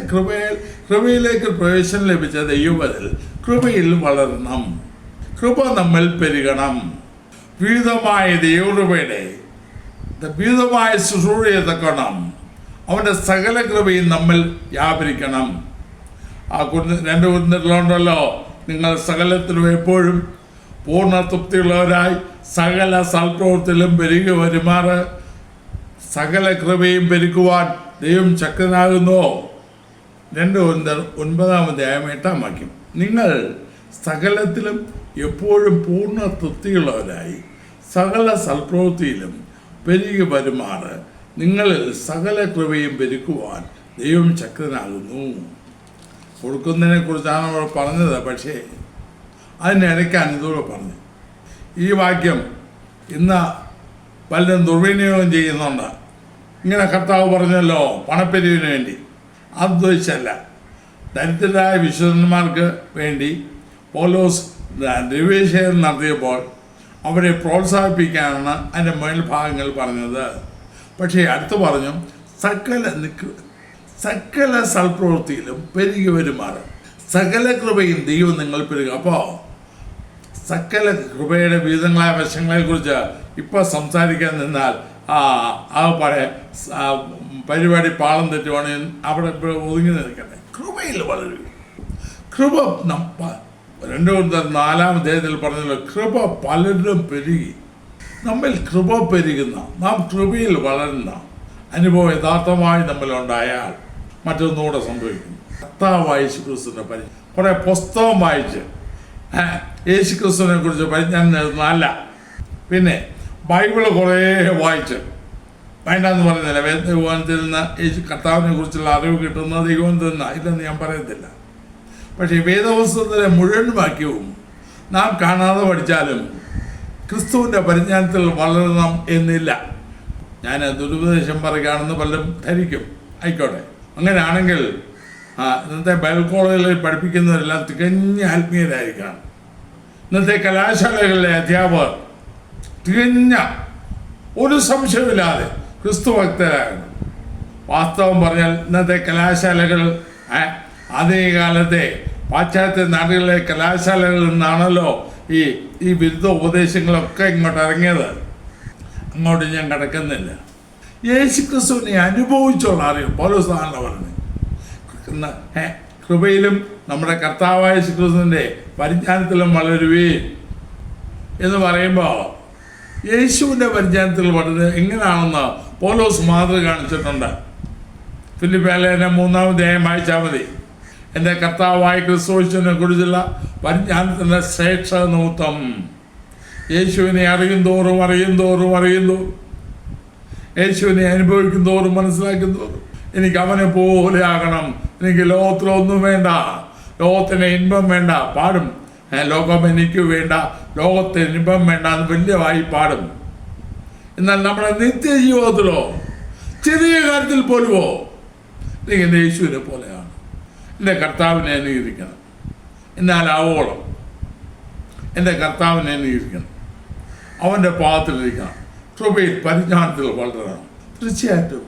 Speaker 1: കൃപയിലേക്ക് പ്രവേശനം ലഭിച്ച ദൈവത്തിൽ കൃപയിൽ വളരണം. കൃപ നമ്മിൽ പെരുകണം. വിവിധമായ ദൈവകൃപയുടെ വിവിധമായ ശുശ്രൂഷയെ തക്കണം. അവൻ്റെ സകല കൃപയും നമ്മിൽ വ്യാപരിക്കണം. ആ രണ്ട് കുറിച്ചിട്ടുണ്ടല്ലോ, നിങ്ങൾ സകലത്തിലും എപ്പോഴും പൂർണ്ണ തൃപ്തിയുള്ളവരായി സകല സൽപ്രവൃത്തിയിലും പെരുകി വരുമാറ് സകല കൃപയും പെരുക്കുവാൻ ദൈവം ശക്തനാകുന്നു. 2 Corinthians 9 8 നിങ്ങൾ സകലത്തിലും എപ്പോഴും പൂർണ്ണ തൃപ്തിയുള്ളവരായി സകല സൽപ്രവൃത്തിയിലും പെരുകി വരുമാറ് നിങ്ങളിൽ സകല കൃപയും പെരുക്കുവാൻ ദൈവം ശക്തനാകുന്നു. കൊടുക്കുന്നതിനെ കുറിച്ചാണ് അവർ പറഞ്ഞത്. പക്ഷേ അതിനിടയ്ക്കാണ് ഇതോടെ പറഞ്ഞു. ഈ വാക്യം ഇന്ന് പലരും ദുർവിനിയോഗം ചെയ്യുന്നുണ്ട്. ഇങ്ങനെ കർത്താവ് പറഞ്ഞല്ലോ പണപ്പെരുവിന് വേണ്ടി. അത് ഉദ്ദേശിച്ചല്ല. ദരിദ്രരായ വിശുദ്ധന്മാർക്ക് വേണ്ടി പൗലോസ് ദ്രവ്യശേഖരം നടത്തിയപ്പോൾ അവരെ പ്രോത്സാഹിപ്പിക്കാനാണ് അതിൻ്റെ മേൽഭാഗങ്ങൾ പറഞ്ഞത്. പക്ഷേ അടുത്ത് പറഞ്ഞു സകല സൽപ്രവൃത്തിയിലും പെരുകി വരുമാറ് സകല കൃപയും ദൈവം നിങ്ങൾ പെരുക. അപ്പോൾ സകല കൃപയുടെ വിവിധങ്ങളായ വശങ്ങളെക്കുറിച്ച് ഇപ്പോൾ സംസാരിക്കാൻ നിന്നാൽ പരിപാടി പാളം തെറ്റുവാണെങ്കിൽ അവിടെ ഒതുങ്ങി നിൽക്കട്ടെ. കൃപയിൽ വളരും. കൃപ 2 കൊരിന്ത്യർ 4-ാം അധ്യായത്തിൽ പറഞ്ഞല്ലോ, കൃപ പലരും പെരുകി. നമ്മിൽ കൃപ പെരുകുന്ന, നാം കൃപയിൽ വളരുന്ന അനുഭവം യഥാർത്ഥമായി നമ്മളുണ്ടായാൽ മറ്റൊന്നുകൂടെ സംഭവിക്കും. കർത്താവായ യേശുക്രിസ്തുവിനെ കുറേ പുസ്തകം വായിച്ച് യേശുക്രിസ്തുവിനെ കുറിച്ച് പരിജ്ഞാനം നേടുന്നതല്ല. പിന്നെ ബൈബിള് കുറേ വായിച്ച് വേണ്ടെന്ന് പറയുന്നില്ല. ദൈവത്തിൽ നിന്ന് കർത്താവിനെ കുറിച്ചുള്ള അറിവ് കിട്ടുന്ന ദൈവത്തിൽ നിന്ന് ഇല്ലെന്ന് ഞാൻ പറയത്തില്ല. പക്ഷേ വേദപുസ്തകത്തിലെ മുഴുവൻ വാക്യവും നാം കാണാതെ പഠിച്ചാലും ക്രിസ്തുവിൻ്റെ പരിജ്ഞാനത്തിൽ വളരണം എന്നില്ല. ഞാൻ ദുരുപദേശം പറയുകയാണെന്ന് പലരും ധരിക്കും. ആയിക്കോട്ടെ, അങ്ങനെയാണെങ്കിൽ ഇന്നത്തെ ബൈബിൾ കോളേജുകളിൽ പഠിപ്പിക്കുന്നവരെല്ലാം തികഞ്ഞ ആത്മീയരായിരിക്കണം. ഇന്നത്തെ കലാശാലകളിലെ അധ്യാപകർ തികഞ്ഞ ഒരു സംശയമില്ലാതെ ക്രിസ്തു ഭക്തരാകണം. വാസ്തവം പറഞ്ഞാൽ ഇന്നത്തെ കലാശാലകൾ ആധുനികകാലത്തെ പാശ്ചാത്യ നാടുകളിലെ കലാശാലകളിൽ നിന്നാണല്ലോ ഈ വിരുദ്ധ ഉപദേശങ്ങളൊക്കെ ഇങ്ങോട്ട് ഇറങ്ങിയത്. അങ്ങോട്ട് ഞാൻ കിടക്കുന്നില്ല. യേശുക്രിസ്തുവിനെ അനുഭവിച്ചുള്ള അറിയും പൗലോസാണല്ലോ പറഞ്ഞത്. കൃപയിലും നമ്മുടെ കർത്താവായ യേശുക്രിസ്തുവിൻ്റെ പരിജ്ഞാനത്തിലും വളരുവേ എന്ന് പറയുമ്പോൾ യേശുവിൻ്റെ പരിജ്ഞാനത്തിൽ വളരുന്നത് എങ്ങനെയാണെന്ന് പൗലോസ് മാതൃക കാണിച്ചിട്ടുണ്ട്. ഫിലിപ്പിയർലേഖനം 3-ാം അധ്യായം വായിച്ചാൽ മതി. എൻ്റെ കർത്താവായ ക്രിസ്തുവിനെ കുറിച്ചുള്ള പരിജ്ഞാനത്തിൻ്റെ ശ്രേഷ്ഠ നിമിത്തം യേശുവിനെ അറിയും തോറും യേശുവിനെ അനുഭവിക്കും തോറും മനസ്സിലാക്കും തോറും എനിക്ക് അവനെ പോലെ ആകണം. എനിക്ക് ലോകത്തിലൊന്നും വേണ്ട, ലോകത്തിന് ഇൻപം വേണ്ട. പാടും, ലോകം എനിക്ക് വേണ്ട, ലോകത്തിന് ഇൻപം വേണ്ട എന്ന് വലിയവായി പാടും. എന്നാൽ നമ്മുടെ നിത്യജീവിതത്തിലോ ചെറിയ കാര്യത്തിൽ പോലുമോ എനിക്ക് യേശുവിനെ പോലെയാണ്. എൻ്റെ കർത്താവിനെ അനുകരിക്കണം. എന്നാലാവോളം എൻ്റെ കർത്താവിനെ അനുകരിക്കണം. അവൻ്റെ പാദത്തിലിരിക്കണം. കൃപയിൽ പരിജ്ഞാനത്തിൽ വളരണം. തീർച്ചയായിട്ടും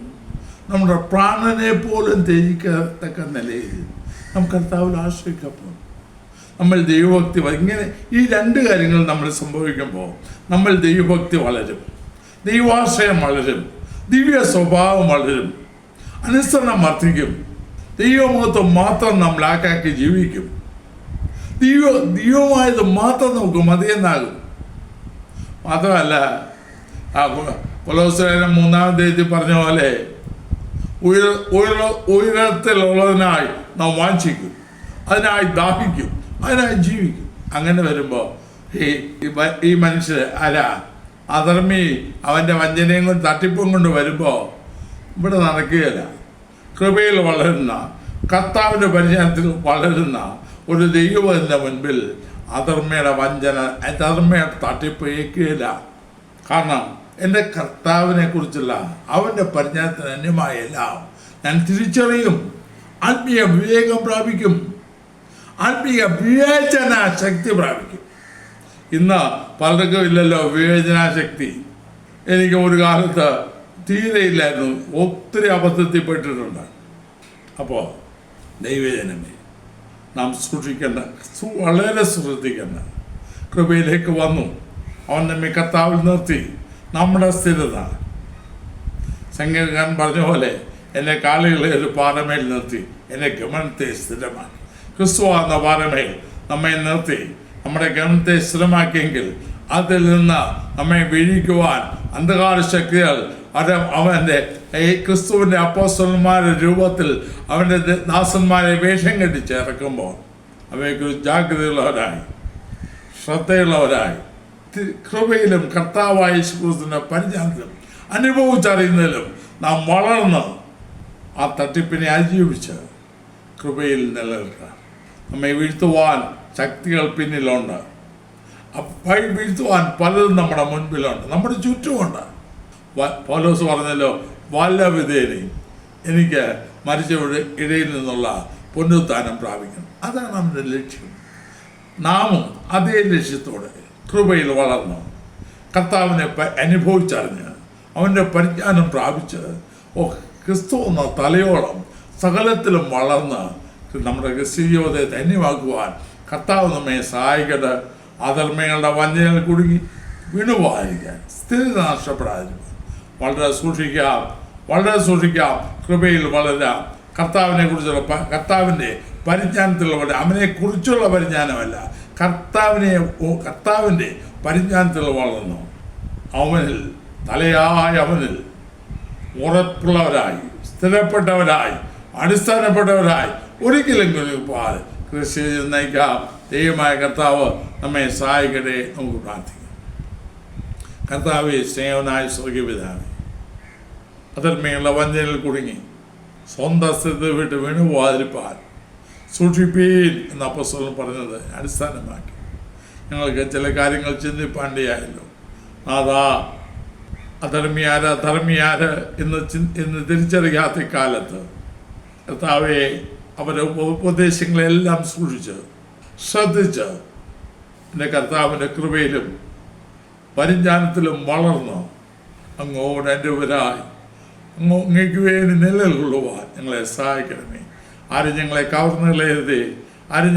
Speaker 1: നമ്മുടെ പ്രാണനെ പോലും ത്യജിക്കത്തക്ക നിലയിൽ നാം കർത്താവിൽ ആശ്രയിക്കപ്പെടും. നമ്മൾ ദൈവഭക്തി ഇങ്ങനെ ഈ 2 കാര്യങ്ങൾ നമ്മൾ സംഭവിക്കുമ്പോൾ നമ്മൾ ദൈവഭക്തി വളരും, ദൈവാശ്രയം വളരും, ദിവ്യ സ്വഭാവം വളരും, അനുസരണം വർദ്ധിക്കും, ദൈവമഹത്വം മാത്രം നമ്മൾ ആക്കാക്കി ജീവിക്കും. ദൈവമായത് മാത്രം നമുക്ക് മതിയെന്നാകും. മാത്രമല്ല കൊലോസ്യർ 3-ാം അധ്യായത്തിൽ പറഞ്ഞ പോലെ ഉയരത്തിലുള്ളതിനായി നാം വാഞ്ചിക്കും, അതിനായി ദാഹിക്കും, അതിനായി ജീവിക്കും. അങ്ങനെ വരുമ്പോൾ ഈ മനുഷ്യർ അധർമ്മി അവൻ്റെ വഞ്ചനയും കൊണ്ട് തട്ടിപ്പും കൊണ്ട് വരുമ്പോൾ ഇവിടെ നടക്കുകയില്ല. കൃപയിൽ വളരുന്ന, കർത്താവിൻ്റെ പരിചയത്തിൽ വളരുന്ന ഒരു ദൈവത്തിൻ്റെ മുൻപിൽ അധർമ്മയുടെ വഞ്ചന, അധർമ്മയുടെ തട്ടിപ്പ് ഏൽക്കുകയില്ല. കാരണം എൻ്റെ കർത്താവിനെ കുറിച്ചുള്ള അവൻ്റെ പരിജ്ഞാനത്തിന് അന്യമായെല്ലാം ഞാൻ തിരിച്ചറിയും. ആത്മീയ വിവേകം പ്രാപിക്കും, ആത്മീയ വിവേചനാശക്തി പ്രാപിക്കും. ഇന്ന് പലർക്കും ഇല്ലല്ലോ വിവേചനാശക്തി. എനിക്ക് ഒരു കാലത്ത് തീരെ ഇല്ലായിരുന്നു. ഒത്തിരി അബദ്ധത്തിൽ പെട്ടിട്ടുണ്ട്. അപ്പോൾ ദൈവജനമേ, നാം സൂക്ഷിക്കേണ്ട, വളരെ ശ്രദ്ധിക്കേണ്ട. കൃപയിലേക്ക് വന്നു, അവൻ നമ്മെ കർത്താവിൽ നിർത്തി. നമ്മുടെ സ്ഥിരത സംഗീതകാരൻ പറഞ്ഞ പോലെ എൻ്റെ കാലുകളെ ഒരു പാറമേൽ നിർത്തി എൻ്റെ ഗമനത്തെ സ്ഥിരമാക്കി. ക്രിസ്തു എന്ന പാറമേൽ നമ്മെ നിർത്തി നമ്മുടെ ഗമനത്തെ സ്ഥിരമാക്കിയെങ്കിൽ അതിൽ നിന്ന് നമ്മെ വീഴിക്കുവാൻ അന്ധകാര ശക്തികൾ അവൻ്റെ ക്രിസ്തുവിൻ്റെ അപ്പോസ്തലന്മാരുടെ രൂപത്തിൽ അവൻ്റെ ദാസന്മാരെ വേഷം കെട്ടിച്ച് ഇറക്കുമ്പോൾ അവയെക്കുറിച്ച് ജാഗ്രതയുള്ളവരായി, ശ്രദ്ധയുള്ളവരായി, കൃപയിലും കർത്താവായ യേശുക്രിസ്തുവിന്റെ പരിജ്ഞാനത്തിലും അനുഭവിച്ചറിയുന്നതിലും നാം വളർന്ന് ആ തട്ടിപ്പിനെ അതിജീവിച്ച് കൃപയിൽ നിലനിൽക്കുക. നമ്മെ വീഴ്ത്തുവാൻ ശക്തികൾ പിന്നിലുണ്ട്, വീഴ്ത്തുവാൻ പലതും നമ്മുടെ മുൻപിലുണ്ട്, നമ്മുടെ ചുറ്റുമുണ്ട്. പൗലോസ് പറഞ്ഞല്ലോ, വല്ല വിധേനയും എനിക്ക് മരിച്ചവരുടെ ഇടയിൽ നിന്നുള്ള പുനരുത്ഥാനം പ്രാപിക്കണം. അതാണ് നമ്മുടെ ലക്ഷ്യം. നാമും അതേ ലക്ഷ്യത്തോടെ കൃപയിൽ വളർന്നു കർത്താവിനെ അനുഭവിച്ചറിഞ്ഞ് അവൻ്റെ പരിജ്ഞാനം പ്രാപിച്ച് ക്രിസ്തു എന്ന തലയോളം സകലത്തിലും വളർന്ന് നമ്മുടെ ക്രിസ്തീയ ജീവിതത്തെ ധന്യമാക്കുവാൻ കർത്താവ് നമ്മെ സഹായിക്കട്ടെ. അധർമ്മങ്ങളുടെ വഞ്ചനയിൽ കുടുങ്ങി വീണുപോകാതിരിക്കാൻ, സ്ഥിരത നഷ്ടപ്പെടാതിരിക്കാൻ വളരെ സൂക്ഷിക്കാം. കൃപയിൽ വളരാം. കർത്താവിൻ്റെ പരിജ്ഞാനത്തിലുള്ള, അവനെക്കുറിച്ചുള്ള പരിജ്ഞാനമല്ല, കർത്താവിൻ്റെ പരിജ്ഞാനത്തിൽ വളർന്നു അവനിൽ അവനിൽ ഉറപ്പുള്ളവരായി, സ്ഥിരപ്പെട്ടവരായി, അടിസ്ഥാനപ്പെട്ടവരായി ഒരിക്കലെങ്കിലും കൃഷി നയിക്കാം. ദൈവമായ കർത്താവ് നമ്മെ സഹായിക്കട്ടെ. നമുക്ക് പ്രാർത്ഥിക്കാം. കർത്താവേ, സ്നേഹവനായ സ്വർഗീയ പിതാവേ, അധർമ്മയുള്ള വഞ്ചനയിൽ കുടുങ്ങി സ്വന്തം സ്ഥിതി വിട്ട് വീണുപോകാതിരിപ്പാൻ സൂക്ഷിപ്പീൻ എന്ന അപ്പോസ്തലൻ പറഞ്ഞത് അടിസ്ഥാനമാക്കി ഞങ്ങൾക്ക് ചില കാര്യങ്ങൾ ചിന്തിപ്പാണ്ടിയായല്ലോ. അതാ ധർമ്മിയാര് എന്ന് തിരിച്ചറിയാത്ത കാലത്ത് കർത്താവെ അവരുടെ ഉപദേശങ്ങളെല്ലാം സൂക്ഷിച്ച് ശ്രദ്ധിച്ച് എൻ്റെ കർത്താവിൻ്റെ കൃപയിലും പരിജ്ഞാനത്തിലും വളർന്ന് അങ്ങോട്ട് എൻ്റെ ഉപരായി അങ്ങേക്ക് വേണ്ടി നിലകൊള്ളുവാൻ ഞങ്ങളെ സഹായിക്കണമേ. ആരും ഞങ്ങളെ കവർന്നു കളയരുതേ, ആരും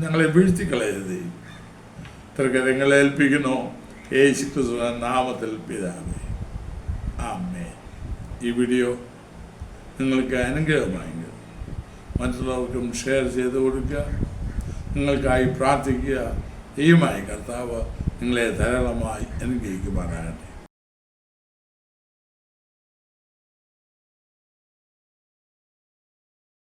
Speaker 1: ഞങ്ങളെ വീഴ്ത്തി കളയരുതേ. തൃക്കരങ്ങളെ ഏൽപ്പിക്കുന്നു യേശുക്രിസ്തുവിന്റെ നാമത്തിൽ പിതാവേ, ആമേൻ. ഈ വീഡിയോ നിങ്ങൾക്ക് അനുഗ്രഹമായെങ്കിൽ മറ്റുള്ളവർക്കും ഷെയർ ചെയ്ത് കൊടുക്കുക. നിങ്ങൾക്കായി പ്രാർത്ഥിക്കുക. ദൈവമായ കർത്താവ് നിങ്ങളെ ധാരാളമായി അനുഗ്രഹിക്കുമാറാകട്ടെ.